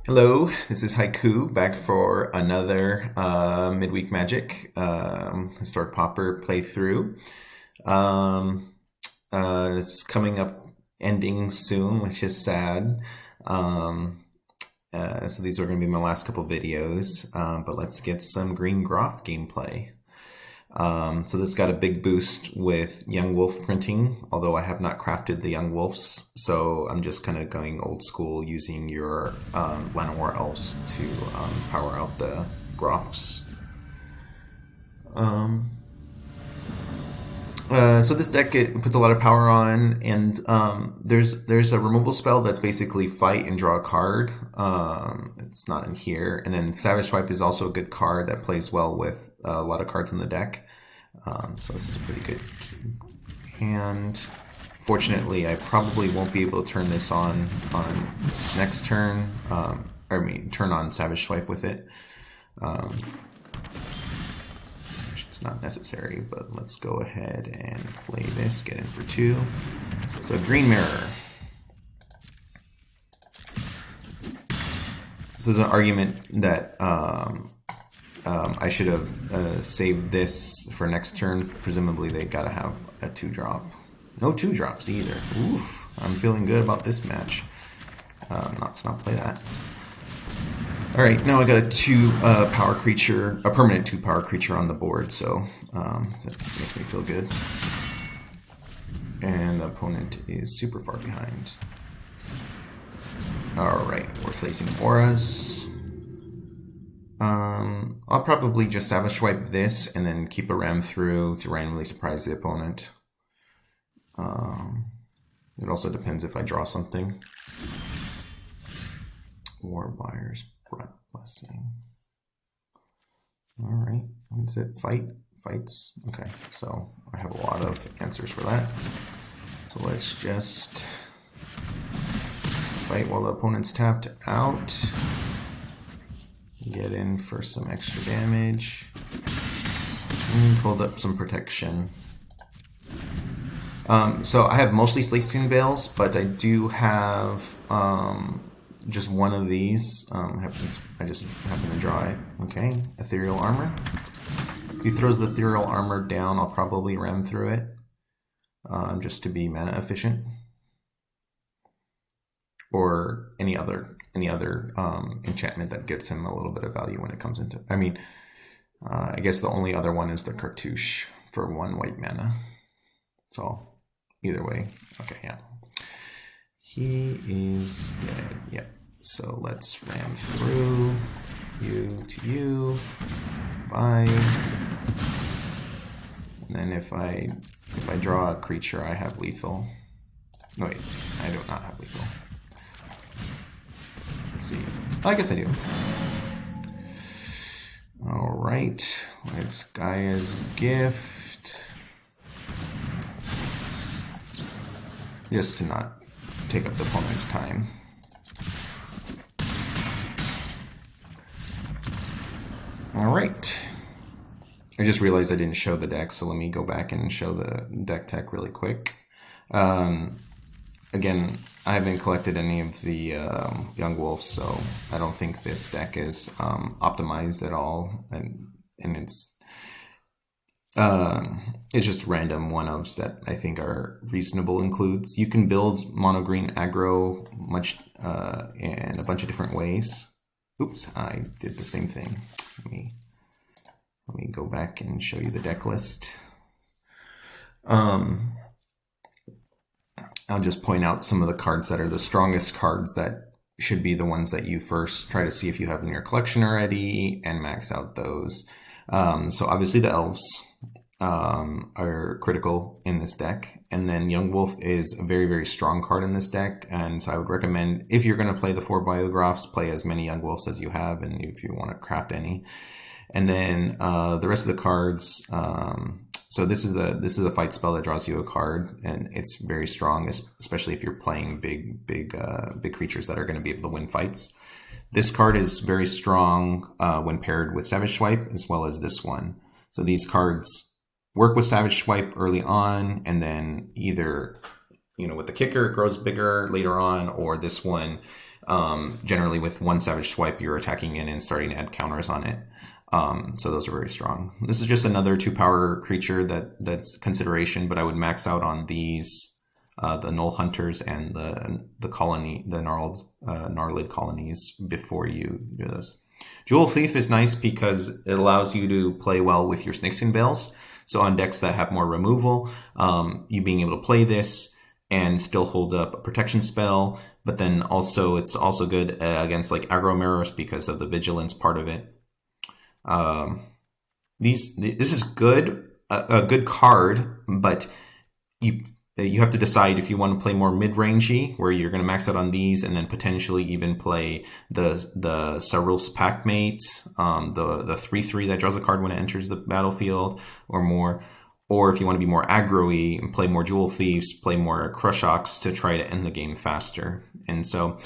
Hello, this is Haiku back for another Midweek Magic Historic Pauper playthrough. It's coming up, ending soon, which is sad. So these are going to be my last couple videos, but let's get some Green Groff gameplay. So this got a big boost with Young Wolf printing, although I have not crafted the Young Wolves, so I'm just kind of going old school using your Llanowar Elves to power out the Groffs. So this deck, it puts a lot of power on, and there's a removal spell that's basically fight and draw a card. It's not in here. And then Savage Swipe is also a good card that plays well with a lot of cards in the deck. So this is a pretty good hand. Fortunately, I probably won't be able to turn this on this next turn. Turn on Savage Swipe with it. It's not necessary, but let's go ahead and play this, get in for 2. So Green Mirror. So there's an argument that I should have saved this for next turn. Presumably they gotta have a 2-drop. No 2-drops either. Oof, I'm feeling good about this match. Let's not play that. Alright, now I got a 2 power creature, a permanent 2 power creature on the board, so that makes me feel good. And the opponent is super far behind. Alright, we're facing auras. I'll probably just Savage Swipe this and then keep a ram through to randomly surprise the opponent. It also depends if I draw something. Warbuyer's Breath Blessing. Alright, what's it? Fights? Okay, so I have a lot of answers for that. So let's just fight while the opponent's tapped out. Get in for some extra damage. And hold up some protection. So I have mostly Snakeskin Veils, but I do have just one of these. I just happen to draw it. Okay, Ethereal Armor. If he throws the Ethereal Armor down, I'll probably ram through it, just to be mana efficient, or any other enchantment that gets him a little bit of value when it comes into. I guess the only other one is the Cartouche for 1 white mana. So either way, okay, yeah. He is dead. Yep. So let's ram through you to you. Bye. And then if I draw a creature, I have lethal. No, wait, I do not have lethal. Let's see. I guess I do. All right. It's Gaea's Gift. Just to not take up the opponent's time. Alright. I just realized I didn't show the deck, so let me go back and show the deck tech really quick. Again, I haven't collected any of the Young Wolves, so I don't think this deck is optimized at all, and it's just random one-ofs that I think are reasonable includes. You can build mono green aggro in a bunch of different ways. Oops, I did the same thing. Let me go back and show you the deck list. I'll just point out some of the cards that are the strongest cards that should be the ones that you first try to see if you have in your collection already and max out those. So obviously the elves are critical in this deck, and then Young Wolf is a very, very strong card in this deck, and so I would recommend, if you're going to play the 4 Bayou Groffs, play as many Young Wolves as you have, and if you want to craft any. And then the rest of the cards, so this is a fight spell that draws you a card, and it's very strong, especially if you're playing big creatures that are going to be able to win fights. This card is very strong when paired with Savage Swipe, as well as this one. So these cards work with Savage Swipe early on, and then either, with the kicker, it grows bigger later on, or this one Generally, with one Savage Swipe, you're attacking in and starting to add counters on it. So those are very strong. This is just another 2-power creature that's consideration, but I would max out on these, the Gnoll Hunters and the colony, the Gnarlid Colonies before you do this. Jewel Thief is nice because it allows you to play well with your Snakeskin Veils. So on decks that have more removal, you being able to play this and still hold up a protection spell, but then also it's also good against like aggro mirrors because of the vigilance part of it. This is good, a good card, but you have to decide if you want to play more mid-rangey, where you're going to max out on these and then potentially even play the Sarulf's Packmate, the 3/3 that draws a card when it enters the battlefield or more. Or if you want to be more aggro-y and play more Jewel Thieves, play more Krushoks to try to end the game faster. And so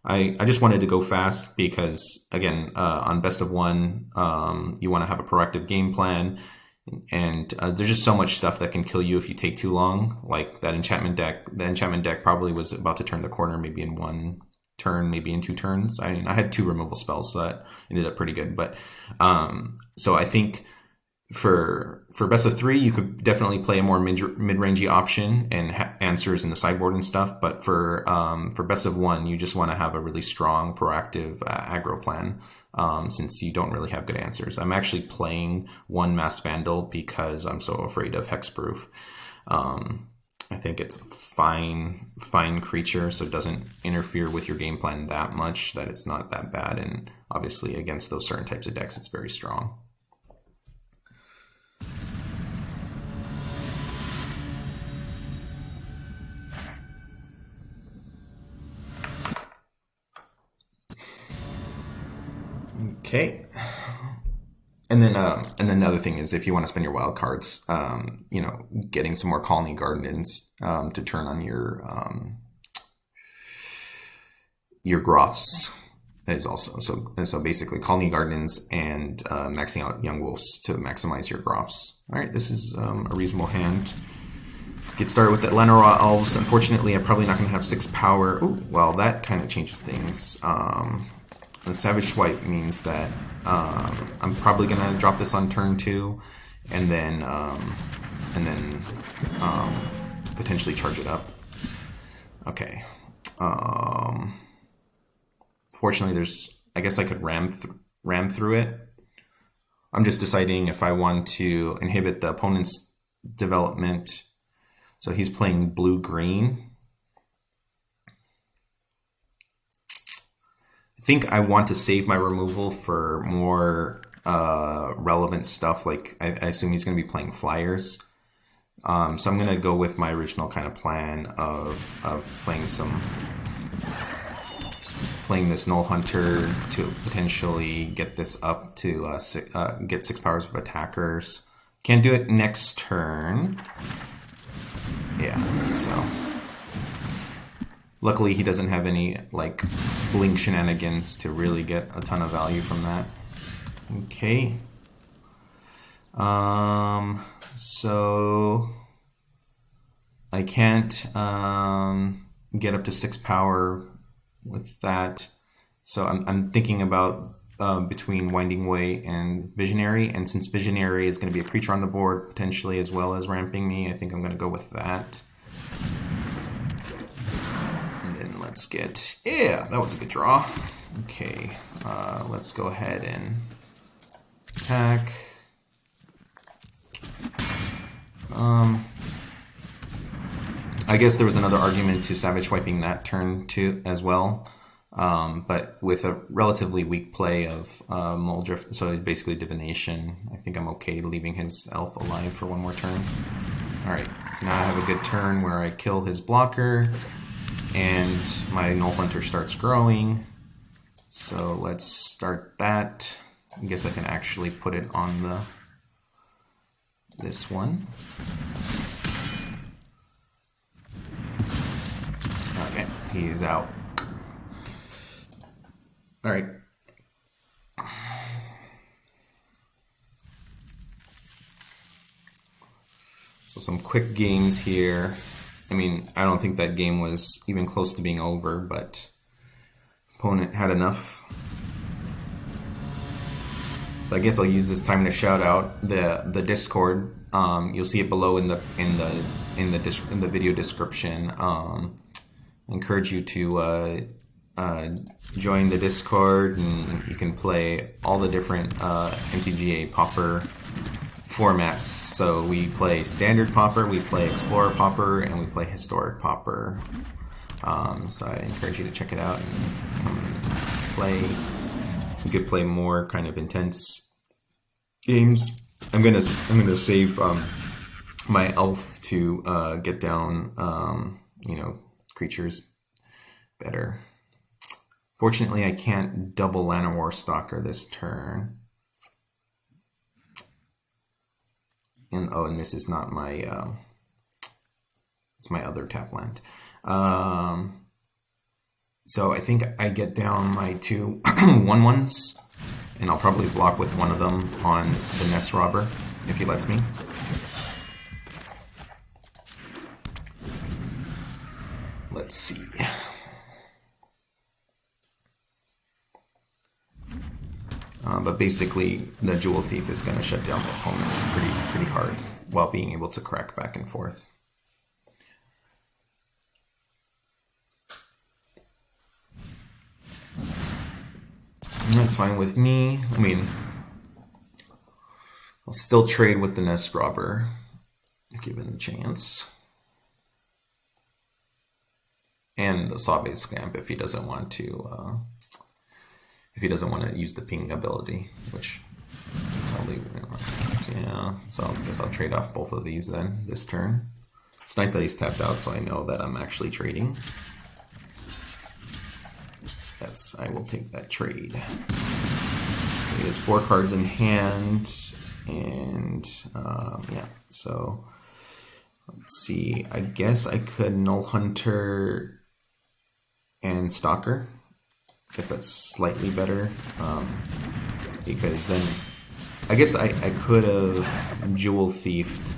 I just wanted to go fast because, again, on best of one, you want to have a proactive game plan. And there's just so much stuff that can kill you if you take too long. Like that enchantment deck. The enchantment deck probably was about to turn the corner maybe in one turn, maybe in 2 turns. I mean, I had 2 removal spells, so that ended up pretty good. But so I think for best of 3, you could definitely play a more mid-rangey option and answers in the sideboard and stuff. But for best of 1, you just want to have a really strong, proactive aggro plan. Since you don't really have good answers. I'm actually playing 1 Masked Vandal because I'm so afraid of Hexproof. I think it's a fine creature, so it doesn't interfere with your game plan that much that it's not that bad. And obviously against those certain types of decks, it's very strong. Okay, and then the other thing is if you want to spend your wild cards, getting some more Khalni Gardens to turn on your Groffs is also so basically Khalni Gardens and maxing out Young Wolves to maximize your Groffs. All right, this is a reasonable hand. Get started with the Llanowar Elves. Unfortunately, I'm probably not going to have 6 power. Ooh, well, that kind of changes things. The Savage Swipe means that I'm probably gonna drop this on turn 2, and then potentially charge it up. Okay. Fortunately, I guess I could ram through it. I'm just deciding if I want to inhibit the opponent's development. So he's playing blue-green. I think I want to save my removal for more relevant stuff. Like I assume he's going to be playing flyers, so I'm going to go with my original kind of plan of playing this Gnoll Hunter to potentially get this up to get 6 powers of attackers. Can't do it next turn. Yeah, so. Luckily, he doesn't have any like blink shenanigans to really get a ton of value from that. Okay. So I can't get up to 6 power with that. So I'm thinking about between Winding Way and Visionary, and since Visionary is going to be a creature on the board potentially as well as ramping me, I think I'm going to go with that. Let's get, yeah, that was a good draw. Okay, let's go ahead and attack. I guess there was another argument to Savage Swiping that turn too as well, but with a relatively weak play of Muldrift, so basically Divination, I think I'm okay leaving his elf alive for 1 more turn. Alright, so now I have a good turn where I kill his blocker, and my Gnoll Hunter starts growing. So let's start that. I guess I can actually put it on this one. Okay, he's out. All right. So some quick gains here. I mean, I don't think that game was even close to being over, but opponent had enough. So I guess I'll use this time to shout out the Discord. You'll see it below in the video description. I encourage you to join the Discord, and you can play all the different MTGA Pauper formats. So we play Standard Pauper, we play Explorer Pauper, and we play Historic Pauper. So I encourage you to check it out and come and play. You could play more kind of intense games. I'm gonna save my elf to get down creatures better. Fortunately, I can't double Llanowar Stalker this turn. And this is not my it's my other tap land. So I think I get down my 2 1/1s, and I'll probably block with one of them on the Nest Robber if he lets me. Let's see. But basically, the Jewel Thief is going to shut down the opponent pretty hard while being able to crack back and forth. And that's fine with me. I mean, I'll still trade with the Nest Robber, given the chance. And the Sabe Scamp if he doesn't want to. If he doesn't want to use the ping ability, which probably, yeah. So I guess I'll trade off both of these then this turn. It's nice that he's tapped out, so I know that I'm actually trading. Yes, I will take that trade. So he has 4 cards in hand, and yeah. So let's see. I guess I could Gnoll Hunter and Stalker. I guess that's slightly better, because then I guess I could have Jewel Thiefed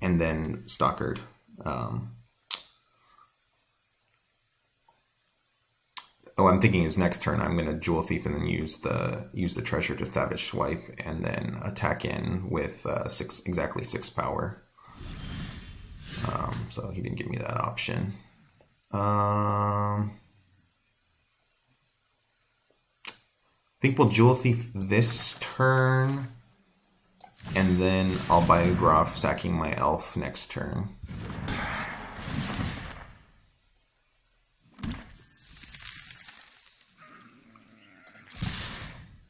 and then Stalkered. I'm thinking his next turn I'm going to Jewel Thief and then use the treasure to Savage Swipe and then attack in with exactly 6 power. So he didn't give me that option. I think we'll Jewel Thief this turn, and then I'll Bayou Groff, sacking my elf next turn.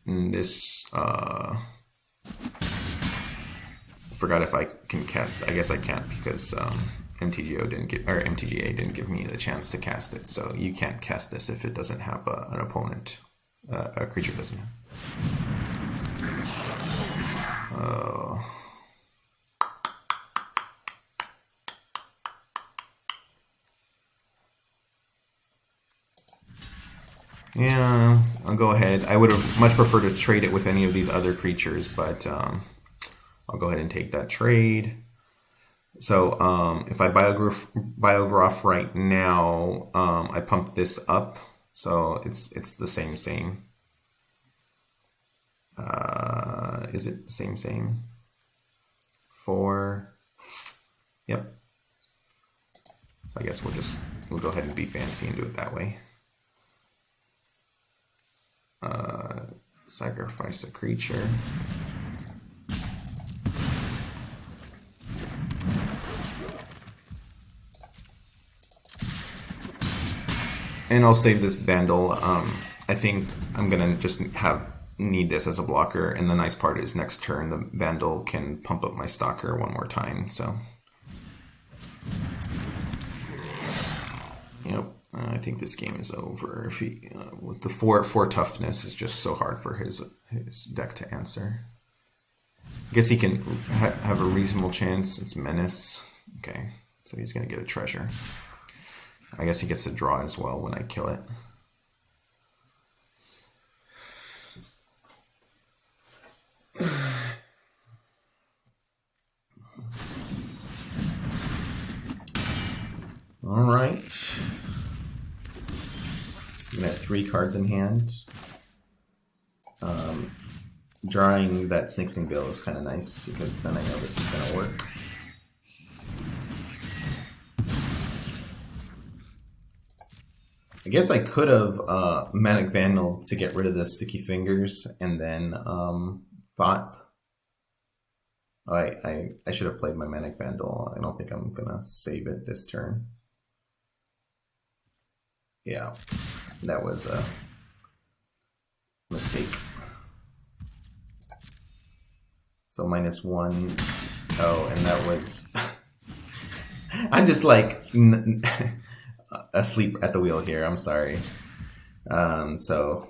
And this, forgot if I can cast. I guess I can't because MTGA didn't give me the chance to cast it. So you can't cast this if it doesn't have an opponent. A creature doesn't have. Yeah, I'll go ahead. I would have much preferred to trade it with any of these other creatures, but I'll go ahead and take that trade. So if I Bayou Groff right now, I pump this up. So it's the same. Is it the same? 4. Yep. I guess we'll go ahead and be fancy and do it that way. Sacrifice a creature. And I'll save this Vandal. I think I'm gonna just need this as a blocker, and the nice part is next turn the Vandal can pump up my Stalker one more time. So, yep, I think this game is over. If he with the 4 toughness is just so hard for his deck to answer. I guess he can have a reasonable chance. It's Menace. Okay, so he's gonna get a treasure. I guess he gets to draw as well when I kill it. All right. 3 cards in hand. Drawing that Snakeskin Veil is kind of nice because then I know this is going to work. I guess I could have Masked Vandal to get rid of the sticky fingers and then thought. Oh, I should have played my Masked Vandal. I don't think I'm going to save it this turn. Yeah, that was a mistake. So -1. Oh, and that was... I'm just like asleep at the wheel here. I'm sorry. So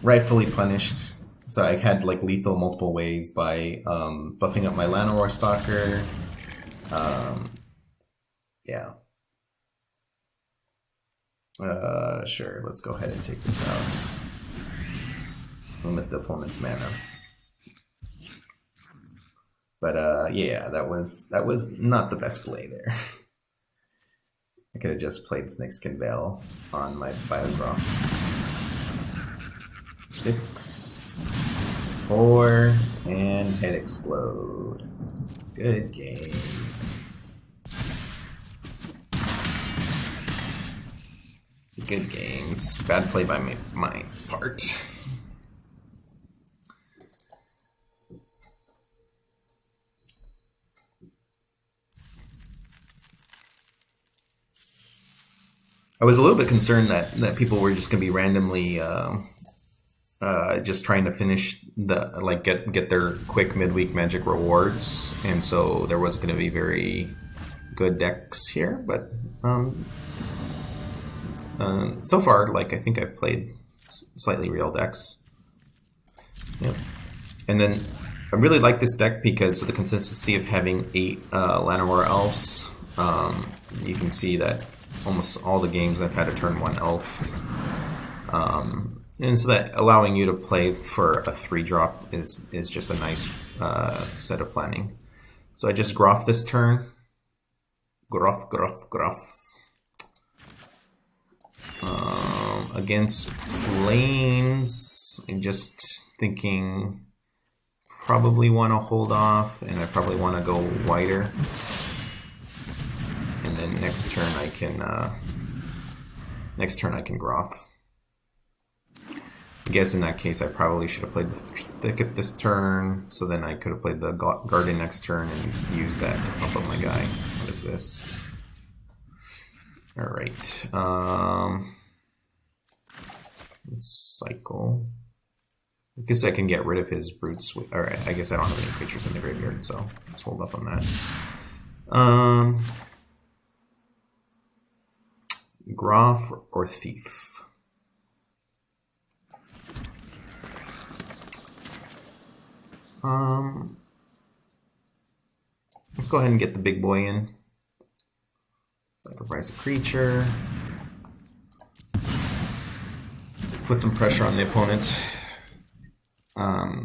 rightfully punished. So I had like lethal multiple ways by buffing up my Llanowar Stalker. Yeah. Sure, let's go ahead and take this out. Limit the opponent's mana. But yeah, that was not the best play there. I could have just played Snakeskin Veil on my Bayou Groff. 6, 4, and head explode. Good games. Good games. Bad play by my part. I was a little bit concerned that people were just going to be randomly just trying to finish get their quick midweek magic rewards, and so there was going to be very good decks here. But so far, like I think I've played slightly real decks. Yep. And then I really like this deck because of the consistency of having 8 Llanowar Elves. You can see that almost all the games I've had a turn 1 elf. And so that allowing you to play for a 3-drop is just a nice set of planning. So I just Groff this turn. Groff. Against Plains, I'm just thinking probably want to hold off, and I probably want to go wider. And then next turn I can Groff. I guess in that case I probably should have played the Thicket this turn, so then I could have played the Garden next turn and used that to pump up my guy. What is this? Alright. Let's cycle. I guess I can get rid of his Brood Sweep. Alright, I guess I don't have any creatures in the graveyard, so let's hold up on that. Groff or Thief? Let's go ahead and get the big boy in. Sacrifice a creature. Put some pressure on the opponent.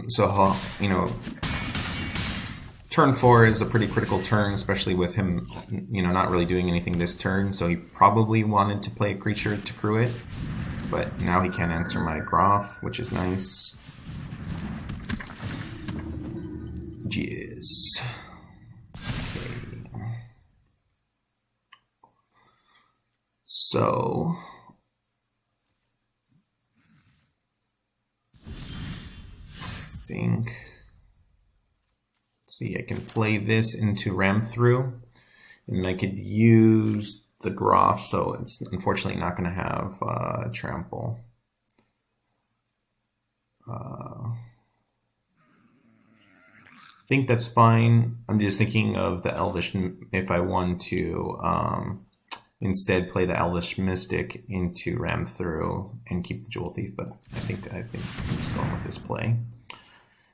So, you know, turn 4 is a pretty critical turn, especially with him, you know, not really doing anything this turn. So he probably wanted to play a creature to crew it, but now he can't answer my Groff, which is nice. Jizz. Okay. So I think, let's see, I can play this into Ram Through, and I could use the Groff, so it's unfortunately not going to have trample. I think that's fine. I'm just thinking of the Elvish, if I want to instead play the Elvish Mystic into Ram Through and keep the Jewel Thief, but I think I'm just going with this play.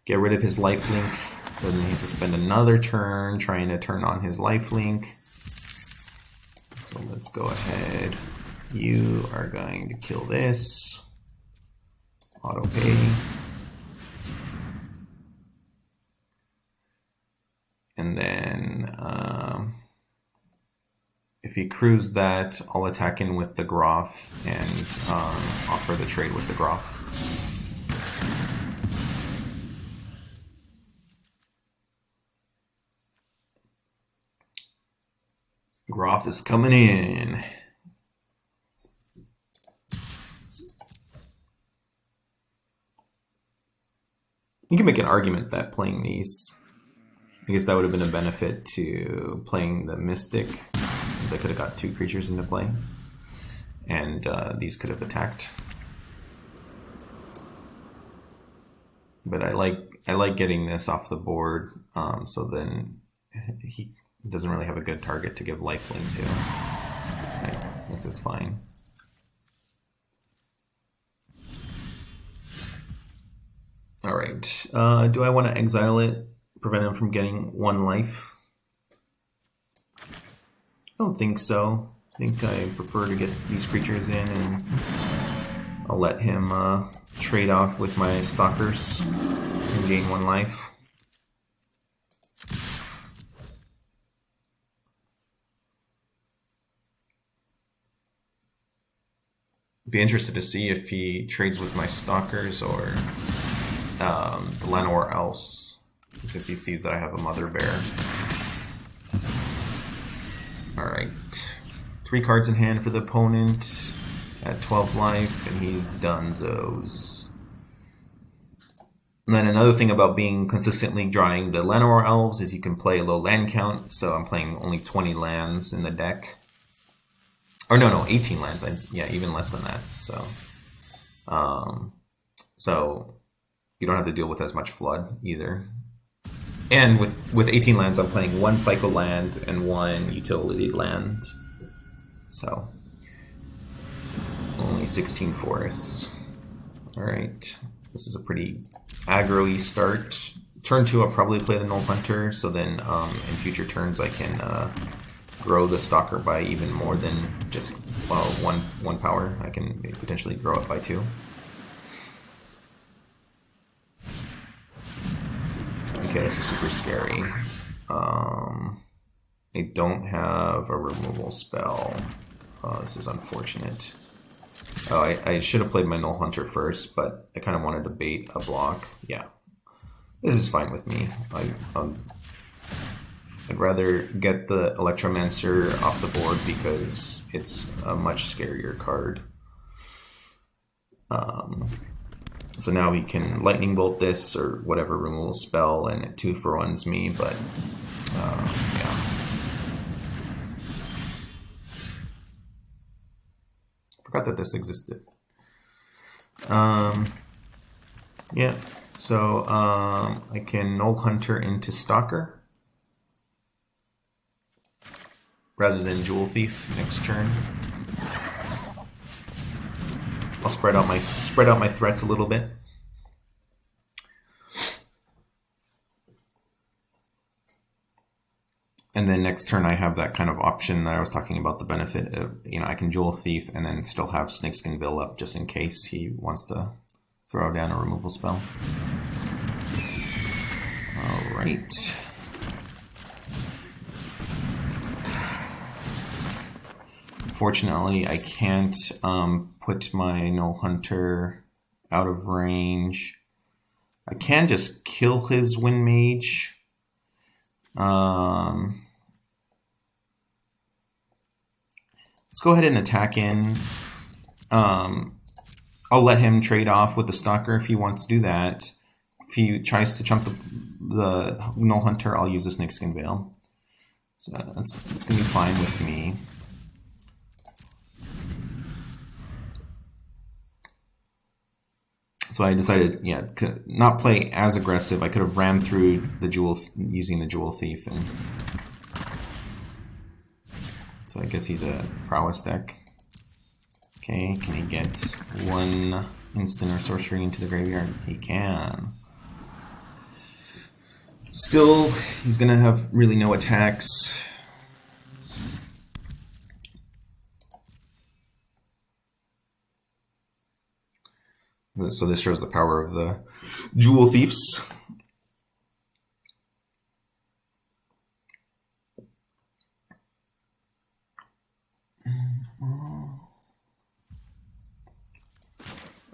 Get rid of his lifelink, so then he has to spend another turn trying to turn on his lifelink. So let's go ahead. You are going to kill this. Auto pay. And then if he crews that, I'll attack in with the Groff and offer the trade with the Groff. Groff is coming in. You can make an argument that playing these, I guess that would have been a benefit to playing the Mystic. They could have got 2 creatures into play, and these could have attacked. But I like getting this off the board, so then he doesn't really have a good target to give lifelink to. Right, this is fine. All right. Do I want to exile it, prevent him from getting 1 life? I don't think so. I think I prefer to get these creatures in, and I'll let him trade off with my Stalkers and gain 1 life. Be interested to see if he trades with my Stalkers or the Llanowar Elves, because he sees that I have a Mother Bear. Alright. 3 cards in hand for the opponent at 12 life, and he's donezo's. And then another thing about being consistently drawing the Llanowar Elves is you can play a low land count, so I'm playing only 20 lands in the deck. Or no, 18 lands. Yeah, even less than that. So you don't have to deal with as much flood either. And with 18 lands, I'm playing 1 cycle land and 1 utility land. So only 16 forests. All right, this is a pretty aggro-y start. Turn 2, I'll probably play the Gnoll Hunter, so then in future turns I can grow the Stalker by even more than just one power. I can potentially grow it by 2. Okay, this is super scary. I don't have a removal spell. This is unfortunate. I should have played my Gnoll Hunter first, but I kind of wanted to bait a block. Yeah, this is fine with me. I'd rather get the Electromancer off the board because it's a much scarier card. So now we can Lightning Bolt this or whatever removal spell, and it 2-for-1s me, but yeah. Forgot that this existed. Yeah, so I can Gnoll Hunter into Stalker rather than Jewel Thief next turn. I'll spread out my threats a little bit. And then next turn I have that kind of option that I was talking about, the benefit of, I can Jewel Thief and then still have Snakeskin Veil up just in case he wants to throw down a removal spell. All right. Fortunately, I can't put my Gnoll Hunter out of range. I can just kill his Wind Mage. Let's go ahead and attack in. I'll let him trade off with the Stalker if he wants to do that. If he tries to chunk the Gnoll Hunter, I'll use the Snakeskin Veil. So that's going to be fine with me. So I decided, to not play as aggressive. I could have rammed through the using the Jewel Thief, and so I guess he's a prowess deck. Okay, can he get 1 instant or sorcery into the graveyard? He can. Still, he's gonna have really no attacks. So this shows the power of the Jewel Thieves.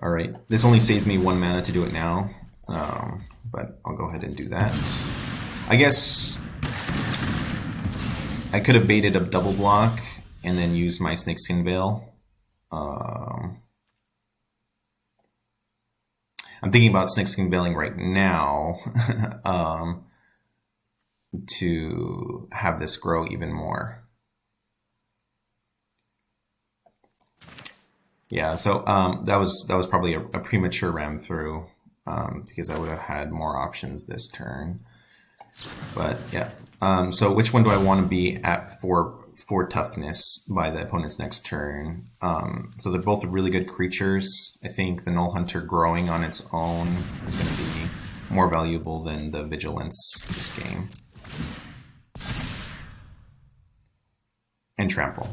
All right, this only saved me 1 mana to do it now, but I'll go ahead and do that. I guess I could have baited a double block and then used my Snakeskin Veil. I'm thinking about Snakeskin Veiling right now to have this grow even more. Yeah, so that was probably a premature ram through because I would have had more options this turn. But yeah, so which one do I want to be at for toughness by the opponent's next turn? So they're both really good creatures. I think the Gnoll Hunter growing on its own is going to be more valuable than the Vigilance this game. And Trample.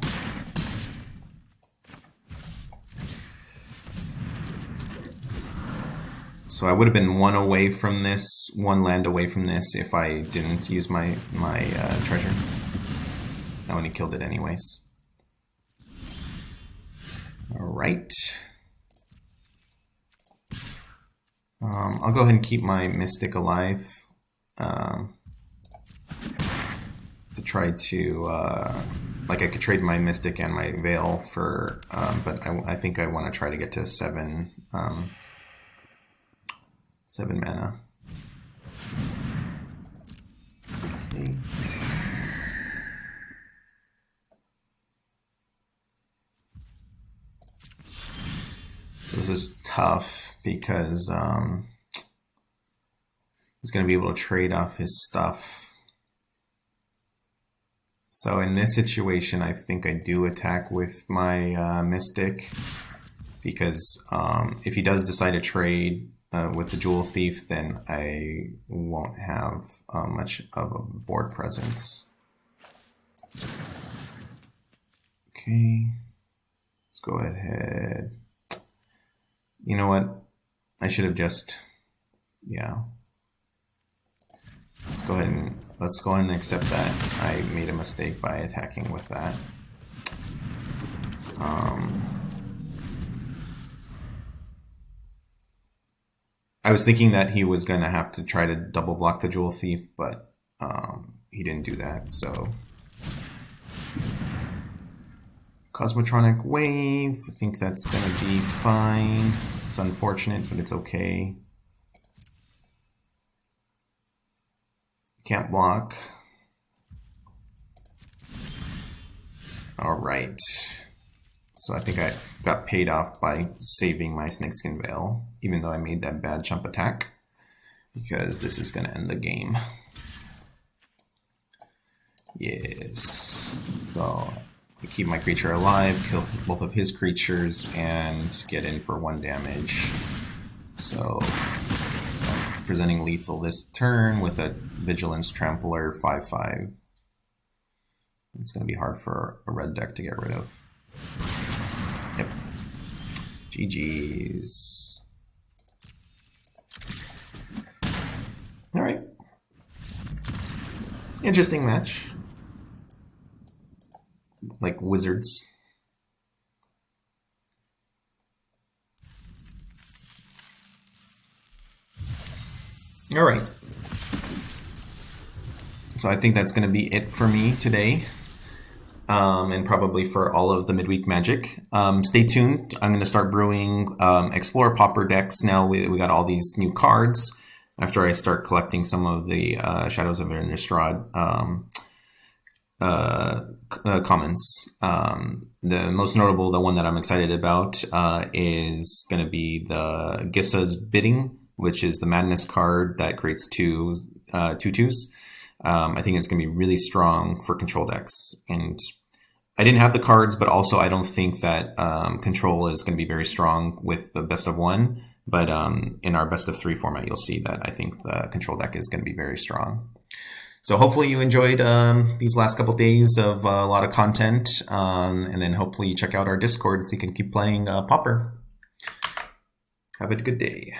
So I would have been one land away from this if I didn't use my treasure. I only killed it anyways. All right. I'll go ahead and keep my Mystic alive to try to like I could trade my Mystic and my Veil for, but I think I want to try to get to 7 mana. Okay. So this is tough because he's going to be able to trade off his stuff. So in this situation, I think I do attack with my Mystic because if he does decide to trade with the Jewel Thief, then I won't have much of a board presence. Okay, let's go ahead. You know what? I should have just, yeah. Let's go ahead and accept that I made a mistake by attacking with that. I was thinking that he was going to have to try to double block the Jewel Thief, but he didn't do that, so. Cosmotronic Wave, I think that's going to be fine. It's unfortunate, but it's okay. Can't block. All right. So I think I got paid off by saving my Snakeskin Veil, even though I made that bad jump attack, because this is going to end the game. Yes. So I keep my creature alive, kill both of his creatures, and get in for 1 damage. So presenting lethal this turn with a Vigilance Trampler 5/5. It's going to be hard for a red deck to get rid of. Yep. GG's. All right. Interesting match. Like wizards. All right. So I think that's going to be it for me today. And probably for all of the midweek magic. Stay tuned. I'm going to start brewing Explorer Pauper decks now. We got all these new cards after I start collecting some of the Shadows of Innistrad commons. The most notable, the one that I'm excited about, is going to be the Gissa's Bidding, which is the Madness card that creates 2/2s. I think it's going to be really strong for control decks. And I didn't have the cards, but also I don't think that control is going to be very strong with the best of 1. But in our best of 3 format, you'll see that I think the control deck is going to be very strong. So hopefully you enjoyed these last couple days of a lot of content. And then hopefully you check out our Discord so you can keep playing Pauper. Have a good day.